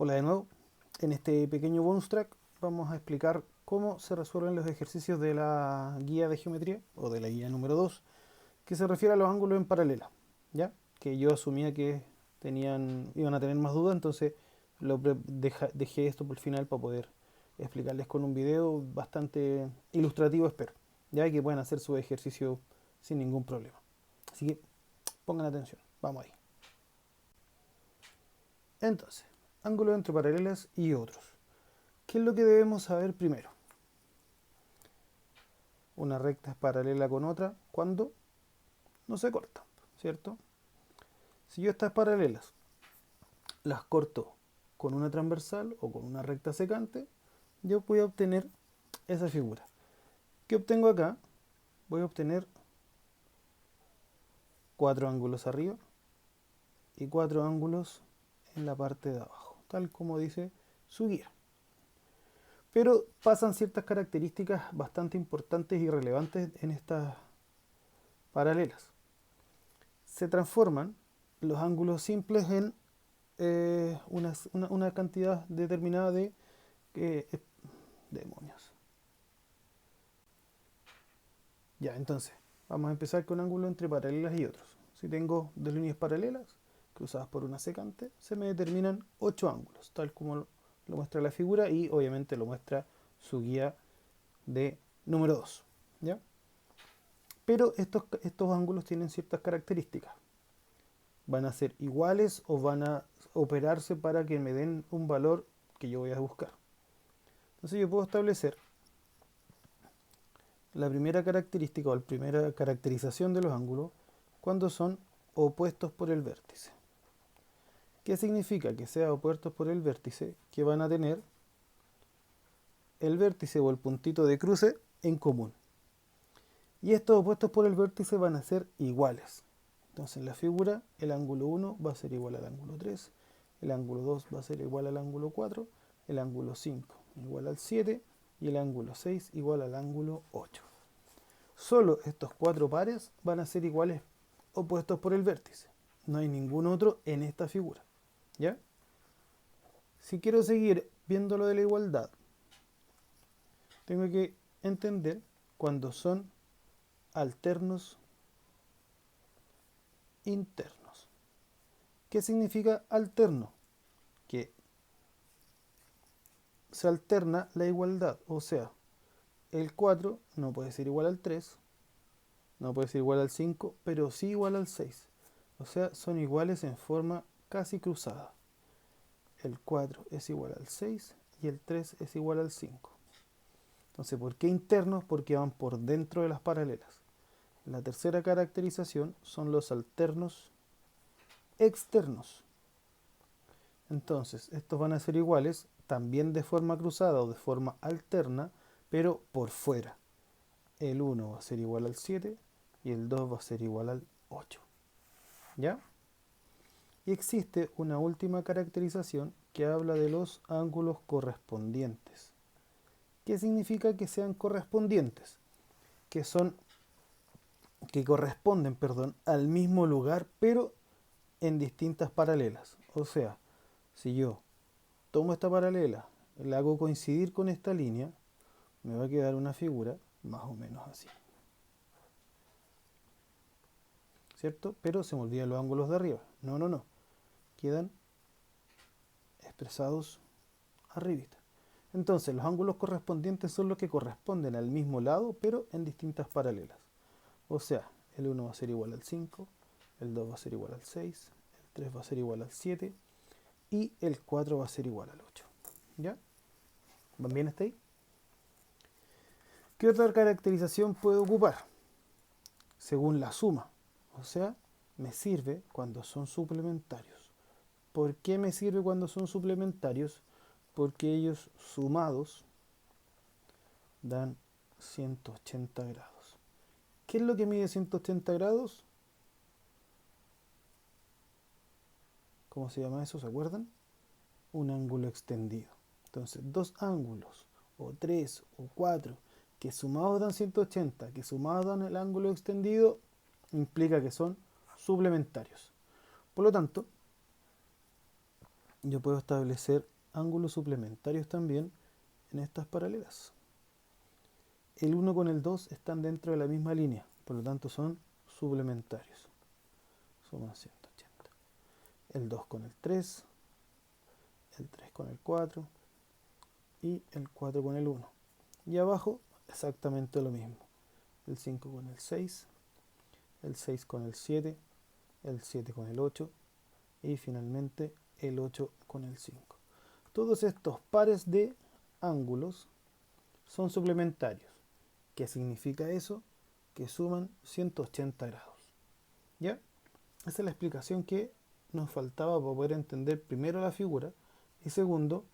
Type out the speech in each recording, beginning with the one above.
Hola de nuevo. En este pequeño bonus track vamos a explicar cómo se resuelven los ejercicios de la guía de geometría o de la guía número 2, que se refiere a los ángulos en paralela, ¿ya? Que yo asumía que iban a tener más dudas, entonces dejé esto por el final para poder explicarles con un video bastante ilustrativo, espero, ya que puedan hacer su ejercicio sin ningún problema. Así que pongan atención, vamos ahí. Entonces, ángulos entre paralelas y otros. ¿Qué es lo que debemos saber primero? Una recta es paralela con otra cuando no se cortan, ¿cierto? Si yo estas paralelas las corto con una transversal o con una recta secante, yo voy a obtener esa figura. ¿Qué obtengo acá? Voy a obtener 4 ángulos arriba y 4 ángulos en la parte de abajo, tal como dice su guía. Pero pasan ciertas características bastante importantes y relevantes en estas paralelas. Se transforman los ángulos simples en una cantidad determinada de demonios. Ya, entonces, vamos a empezar con ángulos entre paralelas y otros. Si tengo dos líneas paralelas cruzadas por una secante, se me determinan 8 ángulos, tal como lo muestra la figura y obviamente lo muestra su guía de número 2. ¿Ya? Pero estos ángulos tienen ciertas características. Van a ser iguales o van a operarse para que me den un valor que yo voy a buscar. Entonces yo puedo establecer la primera característica o la primera caracterización de los ángulos cuando son opuestos por el vértice. ¿Qué significa que sean opuestos por el vértice? Que van a tener el vértice o el puntito de cruce en común. Y estos opuestos por el vértice van a ser iguales. Entonces en la figura el ángulo 1 va a ser igual al ángulo 3, el ángulo 2 va a ser igual al ángulo 4, el ángulo 5 igual al 7 y el ángulo 6 igual al ángulo 8. Solo estos 4 pares van a ser iguales opuestos por el vértice. No hay ningún otro en esta figura. ¿Ya? Si quiero seguir viendo lo de la igualdad, tengo que entender cuando son alternos internos. ¿Qué significa alterno? Que se alterna la igualdad, o sea, el 4 no puede ser igual al 3, no puede ser igual al 5, pero sí igual al 6. O sea, son iguales en forma casi cruzada. El 4 es igual al 6 y el 3 es igual al 5. Entonces, ¿por qué internos? Porque van por dentro de las paralelas. La tercera caracterización son los alternos externos. Entonces, estos van a ser iguales también de forma cruzada o de forma alterna, pero por fuera. El 1 va a ser igual al 7 y el 2 va a ser igual al 8. ¿Ya? Y existe una última caracterización que habla de los ángulos correspondientes. ¿Qué significa que sean correspondientes? Que corresponden, al mismo lugar, pero en distintas paralelas. O sea, si yo tomo esta paralela, la hago coincidir con esta línea, me va a quedar una figura más o menos así. ¿Cierto? Pero se me olvidan los ángulos de arriba. No. Quedan expresados arribita. Entonces, los ángulos correspondientes son los que corresponden al mismo lado, pero en distintas paralelas. O sea, el 1 va a ser igual al 5, el 2 va a ser igual al 6, el 3 va a ser igual al 7 y el 4 va a ser igual al 8. ¿Ya? ¿Van bien hasta ahí? ¿Qué otra caracterización puede ocupar? Según la suma. O sea, me sirve cuando son suplementarios. ¿Por qué me sirve cuando son suplementarios? Porque ellos sumados dan 180 grados. ¿Qué es lo que mide 180 grados? ¿Cómo se llama eso? ¿Se acuerdan? Un ángulo extendido. Entonces, dos ángulos, o tres, o cuatro, que sumados dan 180, que sumados dan el ángulo extendido, implica que son suplementarios. Por lo tanto, yo puedo establecer ángulos suplementarios también en estas paralelas. El 1 con el 2 están dentro de la misma línea, por lo tanto son suplementarios. Suman 180. El 2 con el 3, el 3 con el 4 y el 4 con el 1. Y abajo exactamente lo mismo. El 5 con el 6, el 6 con el 7, el 7 con el 8 y finalmente el 8 con el 5. Todos estos pares de ángulos son suplementarios. ¿Qué significa eso? Que suman 180 grados. ¿Ya? Esa es la explicación que nos faltaba para poder entender primero la figura y segundo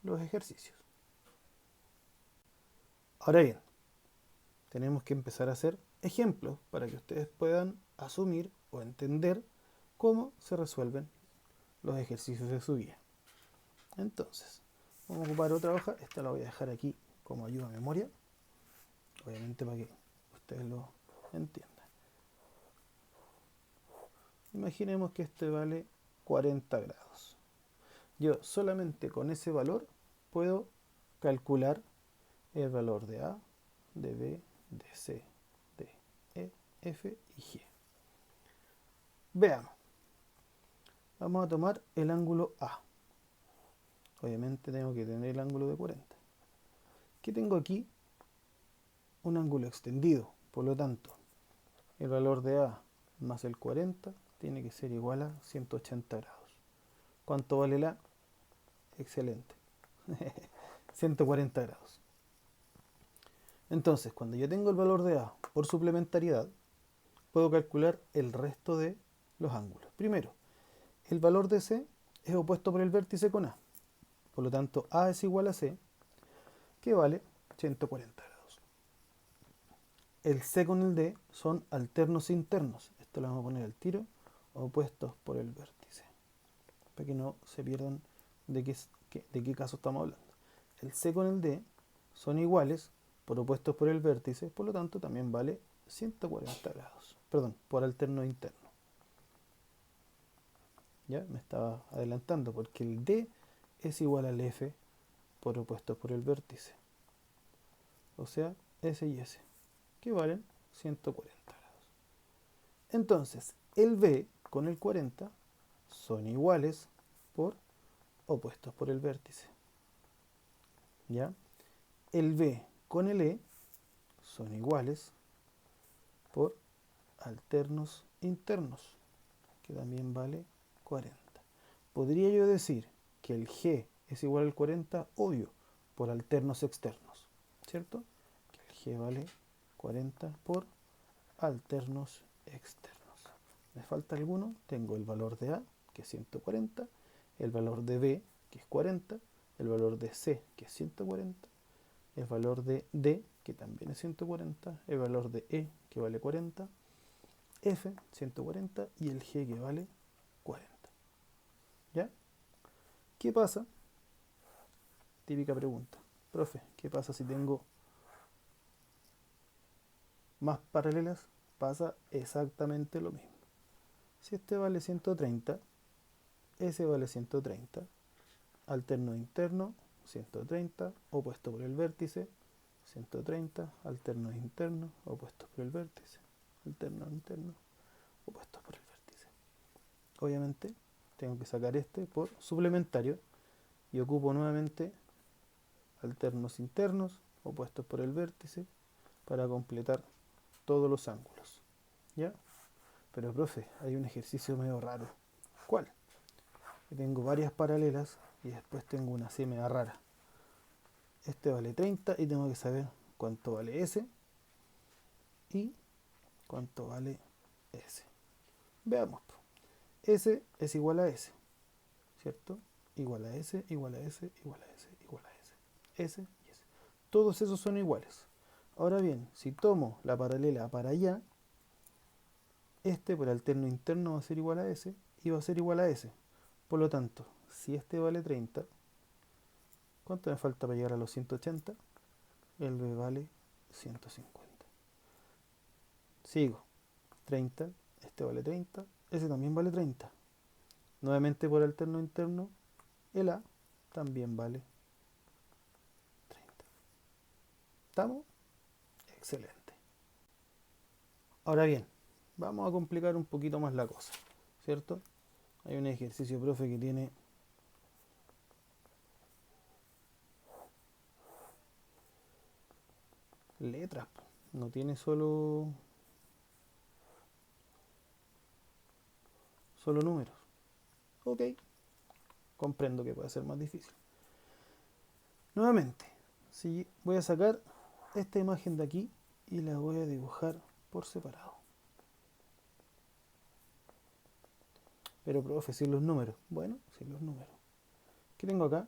los ejercicios. Ahora bien, tenemos que empezar a hacer ejemplos para que ustedes puedan asumir o entender cómo se resuelven los ejercicios de su guía. Entonces, vamos a ocupar otra hoja. Esta la voy a dejar aquí como ayuda a memoria, obviamente para que ustedes lo entiendan. Imaginemos que este vale 40 grados. Yo solamente con ese valor puedo calcular el valor de A, de B, de C, de E, F y G. Veamos. Vamos a tomar el ángulo A. Obviamente tengo que tener el ángulo de 40. ¿Qué tengo aquí? Un ángulo extendido. Por lo tanto, el valor de A más el 40 tiene que ser igual a 180 grados. ¿Cuánto vale la? Excelente. 140 grados. Entonces, cuando yo tengo el valor de A por suplementariedad, puedo calcular el resto de los ángulos. Primero, el valor de C es opuesto por el vértice con A. Por lo tanto, A es igual a C, que vale 140 grados. El C con el D son alternos internos. Esto lo vamos a poner al tiro, opuestos por el vértice, para que no se pierdan de qué caso estamos hablando. El C con el D son iguales por opuestos por el vértice, por lo tanto también vale 140 grados. Perdón, por alterno interno. Ya me estaba adelantando porque el D es igual al F por opuestos por el vértice. O sea, S y S, que valen 140 grados. Entonces, el B con el 40 son iguales por opuestos por el vértice. ¿Ya? El B con el E son iguales por alternos internos, que también vale 40. Podría yo decir que el G es igual al 40, obvio, por alternos externos, ¿cierto? Que el G vale 40 por alternos externos. ¿Me falta alguno? Tengo el valor de A, que es 140, el valor de B, que es 40, el valor de C, que es 140, el valor de D, que también es 140, el valor de E, que vale 40, F, 140 y el G, que vale 40. ¿Ya? ¿Qué pasa? Típica pregunta. Profe, ¿qué pasa si tengo más paralelas? Pasa exactamente lo mismo. Si este vale 130, ese vale 130, alterno interno 130, opuesto por el vértice 130, alterno interno, opuestos por el vértice, alterno interno, opuestos por el vértice. Obviamente tengo que sacar este por suplementario y ocupo nuevamente alternos internos, opuestos por el vértice, para completar todos los ángulos. ¿Ya? Pero profe, hay un ejercicio medio raro. ¿Cuál? Que tengo varias paralelas y después tengo una así media rara. Este vale 30 y tengo que saber cuánto vale S y cuánto vale S. Veamos. S es igual a S, ¿cierto? Igual a S, igual a S, igual a S, igual a S. S y S. Todos esos son iguales. Ahora bien, si tomo la paralela para allá, este por alterno interno va a ser igual a S y va a ser igual a S. Por lo tanto, si este vale 30, ¿cuánto me falta para llegar a los 180? El B vale 150. Sigo. 30, este vale 30, ese también vale 30. Nuevamente por alterno interno, el A también vale 30. ¿Estamos? Excelente. Ahora bien, vamos a complicar un poquito más la cosa, ¿cierto? Hay un ejercicio, profe, que tiene letras, no tiene solo números. Ok, comprendo que puede ser más difícil. Nuevamente, si voy a sacar esta imagen de aquí y la voy a dibujar por separado. Pero profe, sin los números. Bueno, sin los números. ¿Qué tengo acá?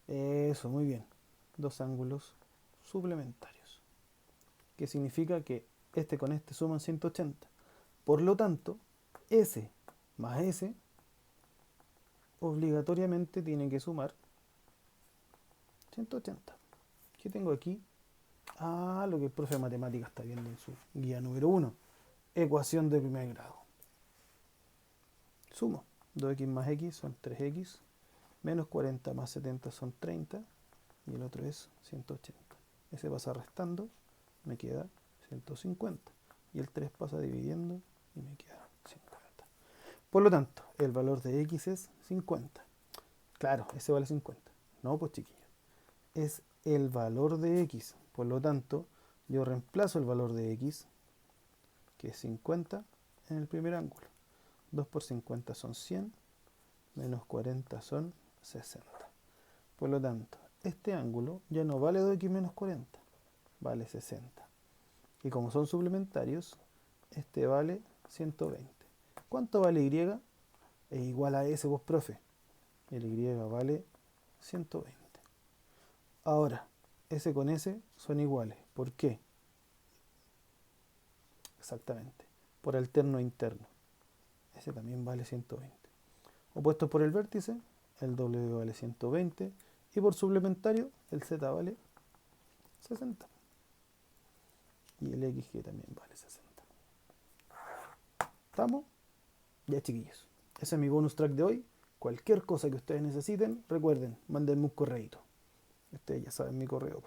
Eso, muy bien. Dos ángulos suplementarios. Que significa que este con este suman 180. Por lo tanto, S más S obligatoriamente tiene que sumar 180. ¿Qué tengo aquí? Ah, lo que el profe de matemáticas está viendo en su guía número 1. Ecuación de primer grado. Sumo. 2x más x son 3x. Menos 40 más 70 son 30. Y el otro es 180. Ese pasa restando. Me queda 150. Y el 3 pasa dividiendo y me queda 50. Por lo tanto, el valor de x es 50. Claro, ese vale 50. No, pues chiquillos. Es el valor de x. Por lo tanto, yo reemplazo el valor de x, que es 50, en el primer ángulo. 2 por 50 son 100, menos 40 son 60. Por lo tanto, este ángulo ya no vale 2x menos 40, vale 60. Y como son suplementarios, este vale 120. ¿Cuánto vale y? Es igual a S, vos, profe. El y vale 120. Ahora, S con S son iguales. ¿Por qué? Exactamente. Por alterno e interno. Ese también vale 120. Opuestos por el vértice, el W vale 120. Y por suplementario, el Z vale 60. Y el X que también vale 60. ¿Estamos? Ya, chiquillos. Ese es mi bonus track de hoy. Cualquier cosa que ustedes necesiten, recuerden, mándenme un correíto. Ustedes ya saben mi correo.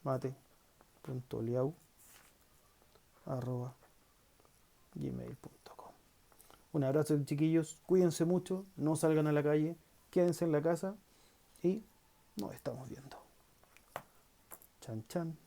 mate.liau@gmail.com. Un abrazo, chiquillos. Cuídense mucho. No salgan a la calle. Quédense en la casa. Y nos estamos viendo. Chan, chan.